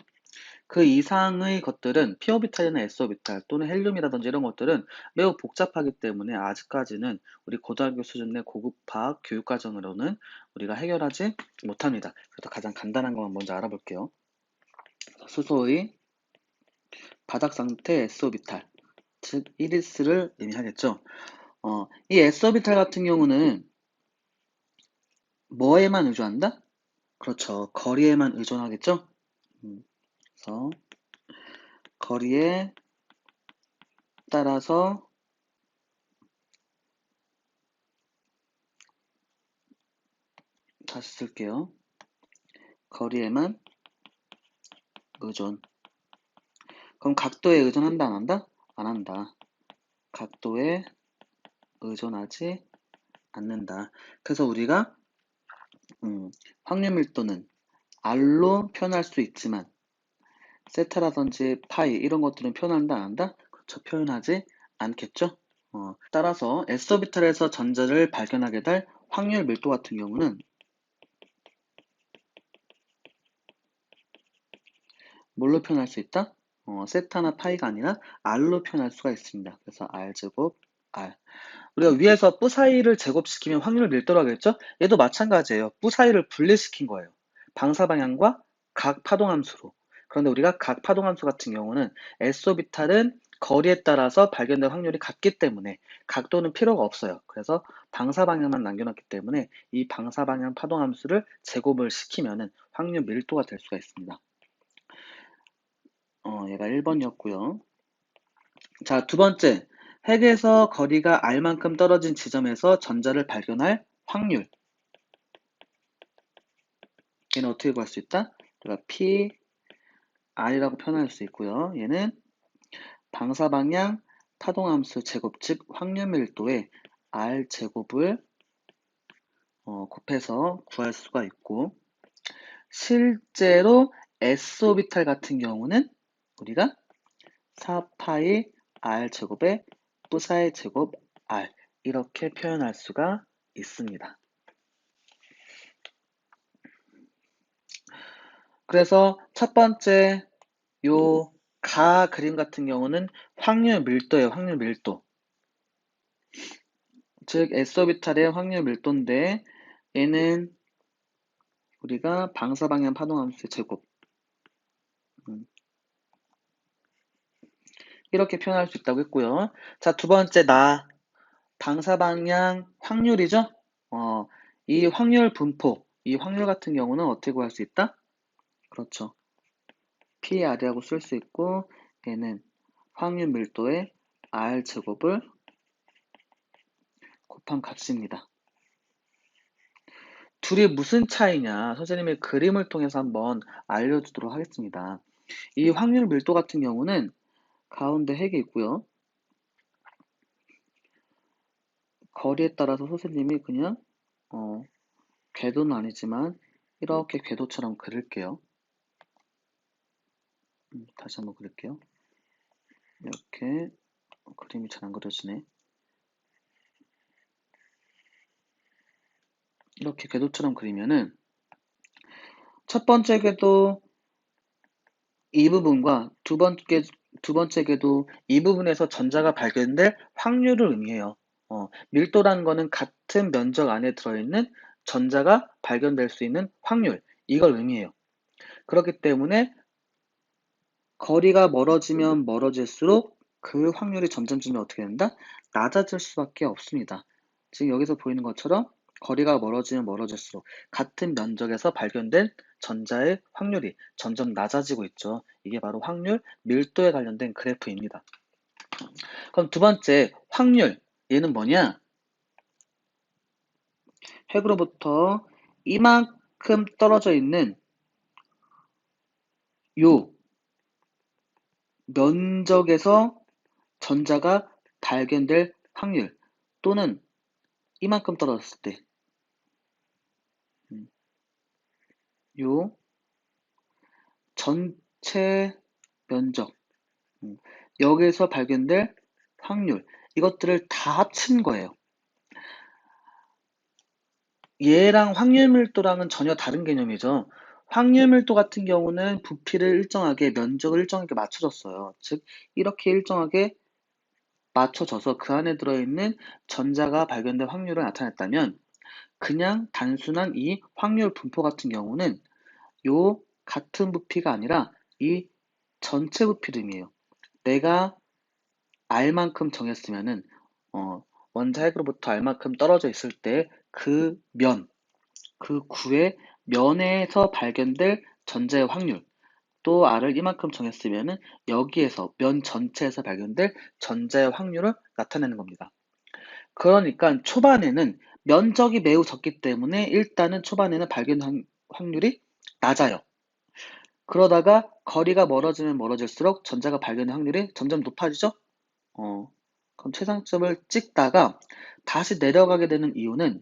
그 이상의 것들은 P오비탈이나 S오비탈 또는 헬륨이라든지 이런 것들은 매우 복잡하기 때문에 아직까지는 우리 고등학교 수준의 고급화학 교육과정으로는 우리가 해결하지 못합니다. 그래서 가장 간단한 것만 먼저 알아볼게요. 수소의 바닥 상태 S오비탈, 즉 1S를 의미하겠죠. 이 S오비탈 같은 경우는 뭐에만 의존한다? 그렇죠. 거리에만 의존하겠죠. 그래서 거리에 따라서 다시 쓸게요. 거리에만 의존. 그럼 각도에 의존한다, 안 한다? 안 한다. 각도에 의존하지 않는다. 그래서 우리가 확률 밀도는 R로 표현할 수 있지만 세타라든지 파이 이런 것들은 표현한다, 안 한다? 그렇죠. 표현하지 않겠죠. 따라서 S오비탈에서 전자를 발견하게 될 확률 밀도 같은 경우는 뭘로 표현할 수 있다? 세타나 파이가 아니라 R로 표현할 수가 있습니다. 그래서 R제곱 R. 우리가 위에서 뿌사이를 제곱시키면 확률 밀도라고 했죠? 얘도 마찬가지예요. 뿌사이를 분리시킨 거예요. 방사방향과 각 파동함수로. 그런데 우리가 각 파동함수 같은 경우는 S오비탈은 거리에 따라서 발견될 확률이 같기 때문에 각도는 필요가 없어요. 그래서 방사방향만 남겨놨기 때문에 이 방사방향 파동함수를 제곱을 시키면은 확률 밀도가 될 수가 있습니다. 얘가 1번이었고요. 자, 두 번째. 핵에서 거리가 R만큼 떨어진 지점에서 전자를 발견할 확률. 얘는 어떻게 구할 수 있다? 우리가 P, R이라고 표현할 수 있고요. 얘는 방사방향 파동함수 제곱, 즉 확률 밀도에 R 제곱을 곱해서 구할 수가 있고, 실제로 S오비탈 같은 경우는 우리가 4파이 R 제곱에 뿌사의 제곱 R 이렇게 표현할 수가 있습니다. 그래서 첫 번째 요 가 그림 같은 경우는 확률 밀도예요. 확률 밀도. 즉 S오비탈의 확률 밀도인데 얘는 우리가 방사방향 파동함수의 제곱 이렇게 표현할 수 있다고 했고요. 자, 두 번째 방사방향 확률이죠. 이 확률 분포, 이 확률 같은 경우는 어떻게 구할 수 있다? 그렇죠. PR이라고 쓸 수 있고 얘는 확률 밀도의 R 제곱을 곱한 값입니다. 둘이 무슨 차이냐? 선생님의 그림을 통해서 한번 알려주도록 하겠습니다. 이 확률 밀도 같은 경우는 가운데 핵이 있고요. 거리에 따라서 선생님이 그냥 궤도는 아니지만 이렇게 궤도처럼 그릴게요. 다시 한번 그릴게요. 이렇게 그림이 잘 안 그려지네. 이렇게 궤도처럼 그리면은 첫 번째 궤도 이 부분과 두 번째 궤도 이 부분에서 전자가 발견될 확률을 의미해요. 밀도라는 거는 같은 면적 안에 들어있는 전자가 발견될 수 있는 확률, 이걸 의미해요. 그렇기 때문에 거리가 멀어지면 멀어질수록 그 확률이 점점 어떻게 된다? 낮아질 수밖에 없습니다. 지금 여기서 보이는 것처럼 거리가 멀어지면 멀어질수록 같은 면적에서 발견된 전자의 확률이 점점 낮아지고 있죠. 이게 바로 확률 밀도에 관련된 그래프입니다. 그럼 두 번째 확률, 얘는 뭐냐? 핵으로부터 이만큼 떨어져 있는 요 면적에서 전자가 발견될 확률, 또는 이만큼 떨어졌을 때 요 전체 면적, 여기에서 발견될 확률, 이것들을 다 합친 거예요. 얘랑 확률 밀도랑은 전혀 다른 개념이죠. 확률 밀도 같은 경우는 부피를 일정하게, 면적을 일정하게 맞춰줬어요. 즉 이렇게 일정하게 맞춰져서 그 안에 들어있는 전자가 발견될 확률을 나타냈다면, 그냥 단순한 이 확률 분포 같은 경우는 요 같은 부피가 아니라 이 전체 부피름이에요. 내가 R만큼 정했으면은 원자 핵으로부터 R만큼 떨어져 있을 때 그 면, 그 구의 면에서 발견될 전자의 확률, 또 R을 이만큼 정했으면은 여기에서 면 전체에서 발견될 전자의 확률을 나타내는 겁니다. 그러니까 초반에는 면적이 매우 적기 때문에 일단은 초반에는 발견 확률이 낮아요. 그러다가 거리가 멀어지면 멀어질수록 전자가 발견의 확률이 점점 높아지죠? 그럼 최상점을 찍다가 다시 내려가게 되는 이유는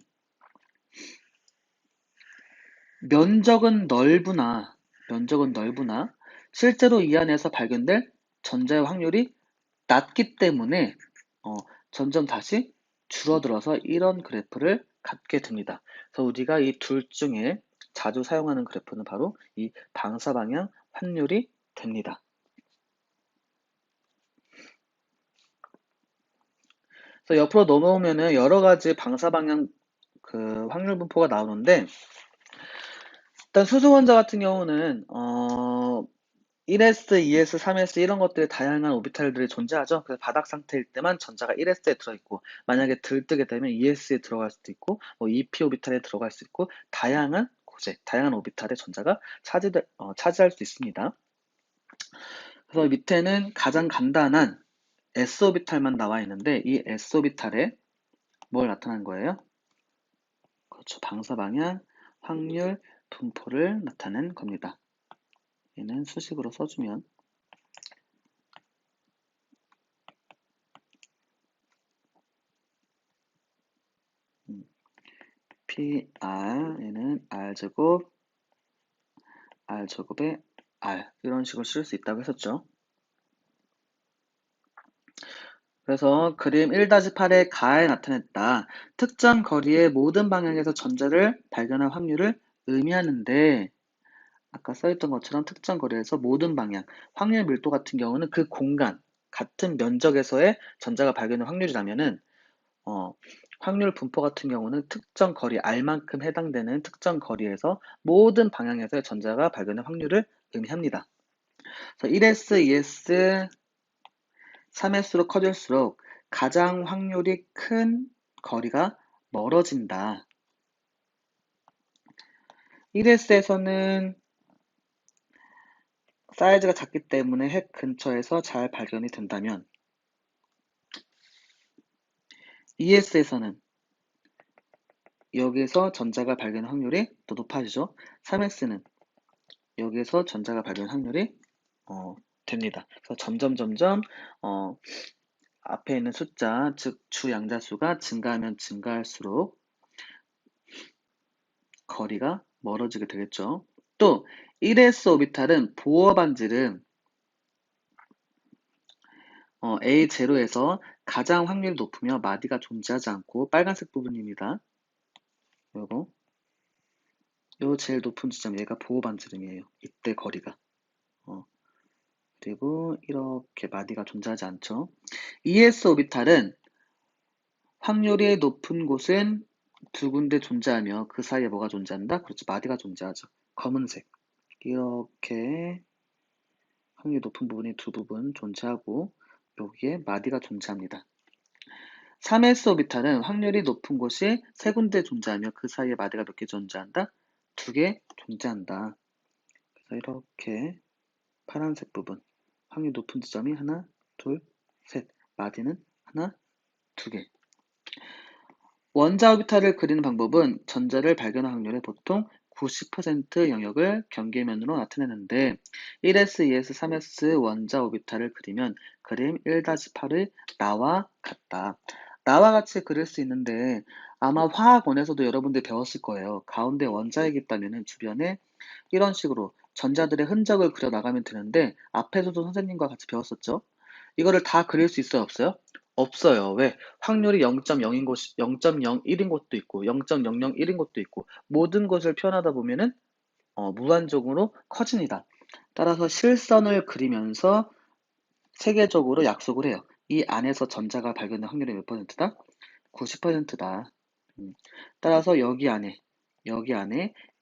면적은 넓으나 실제로 이 안에서 발견될 전자의 확률이 낮기 때문에 점점 다시 줄어들어서 이런 그래프를 갖게 됩니다. 그래서 우리가 이 둘 중에 자주 사용하는 그래프는 바로 이 방사방향 확률이 됩니다. 그래서 옆으로 넘어오면은 여러 가지 방사방향 그 확률 분포가 나오는데, 일단 수소원자 같은 경우는 1s, 2s, 3s 이런 것들이 다양한 오비탈들이 존재하죠. 그래서 바닥 상태일 때만 전자가 1s에 들어있고, 만약에 들뜨게 되면 2s에 들어갈 수도 있고, 2p 오비탈에 들어갈 수 있고, 다양한 고제, 다양한 오비탈의 전자가 차지할 수 있습니다. 그래서 밑에는 가장 간단한 s 오비탈만 나와 있는데, 이 s 오비탈에 뭘 나타난 거예요? 그렇죠. 방사방향 확률 분포를 나타낸 겁니다. 얘는 수식으로 써주면 PR, 얘는 R제곱, R제곱에 R, 이런 식으로 쓸 수 있다고 했었죠. 그래서 그림 1-8의 가에 나타냈다. 특정 거리의 모든 방향에서 전자를 발견할 확률을 의미하는데, 아까 써있던 것처럼 특정 거리에서 모든 방향, 확률 밀도 같은 경우는 그 공간, 같은 면적에서의 전자가 발견할 확률이라면은 확률 분포 같은 경우는 특정 거리, R만큼 해당되는 특정 거리에서 모든 방향에서의 전자가 발견할 확률을 의미합니다. 그래서 1s, 2s, 3s로 커질수록 가장 확률이 큰 거리가 멀어진다. 1s에서는 사이즈가 작기 때문에 핵 근처에서 잘 발견이 된다면, 2s에서는 여기에서 전자가 발견 확률이 더 높아지죠. 3s는 여기에서 전자가 발견 확률이 됩니다. 그래서 점점 앞에 있는 숫자, 즉 주양자수가 증가하면 증가할수록 거리가 멀어지게 되겠죠. 또 1s 오비탈은 보어 반지름 A0에서 가장 확률이 높으며 마디가 존재하지 않고, 빨간색 부분입니다. 요 제일 높은 지점, 얘가 보어 반지름이에요. 이때 거리가. 그리고 이렇게 마디가 존재하지 않죠. ES 오비탈은 확률이 높은 곳은 두 군데 존재하며 그 사이에 뭐가 존재한다? 그렇죠. 마디가 존재하죠. 검은색. 이렇게 확률이 높은 부분이 두 부분 존재하고, 여기에 마디가 존재합니다. 3s 오비탈은 확률이 높은 곳이 세 군데 존재하며 그 사이에 마디가 몇 개 존재한다? 두 개 존재한다. 자, 이렇게 파란색 부분 확률 높은 지점이 하나, 둘, 셋. 마디는 하나, 두 개. 원자 오비탈을 그리는 방법은 전자를 발견할 확률의 보통 90% 영역을 경계면으로 나타내는데 1s, 2s, 3s 원자 오비탈을 그리면 그림 1-8의 나와 같다. 나와 같이 그릴 수 있는데 아마 화학원에서도 여러분들 배웠을 거예요. 가운데 원자핵이 있다면 주변에 이런 식으로 전자들의 흔적을 그려 나가면 되는데 앞에서도 선생님과 같이 배웠었죠. 이거를 다 그릴 수 있어요, 없어요? 없어요. 왜? 확률이 0.0인 곳, 0.01인 곳도 있고, 0.001인 곳도 있고, 모든 것을 표현하다 보면은, 무한정으로 커집니다. 따라서 실선을 그리면서 세계적으로 약속을 해요. 이 안에서 전자가 발견될 확률이 몇 %다? 90%다. 따라서 여기 안에,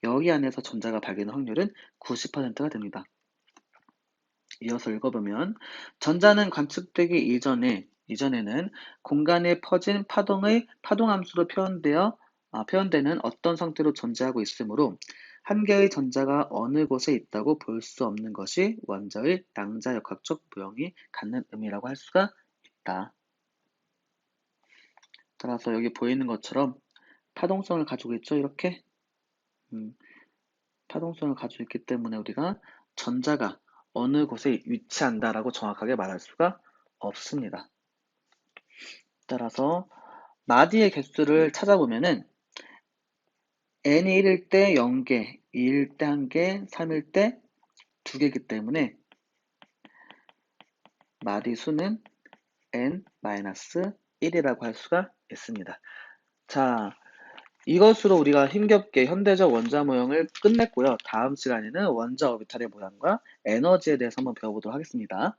여기 안에서 전자가 발견될 확률은 90%가 됩니다. 이어서 읽어보면 전자는 관측되기 이전에는 공간에 퍼진 파동의 파동함수로 표현되는 어떤 상태로 존재하고 있으므로 한 개의 전자가 어느 곳에 있다고 볼 수 없는 것이 원자의 양자역학적 모형이 갖는 의미라고 할 수가 있다. 따라서 여기 보이는 것처럼 파동성을 가지고 있죠. 이렇게 파동성을 가지고 있기 때문에 우리가 전자가 어느 곳에 위치한다라고 정확하게 말할 수가 없습니다. 따라서 마디의 개수를 찾아보면은 n이 1일 때 0개, 2일 때 1개, 3일 때 2개이기 때문에 마디 수는 n-1이라고 할 수가 있습니다. 자, 이것으로 우리가 힘겹게 현대적 원자 모형을 끝냈고요. 다음 시간에는 원자 오비탈의 모양과 에너지에 대해서 한번 배워보도록 하겠습니다.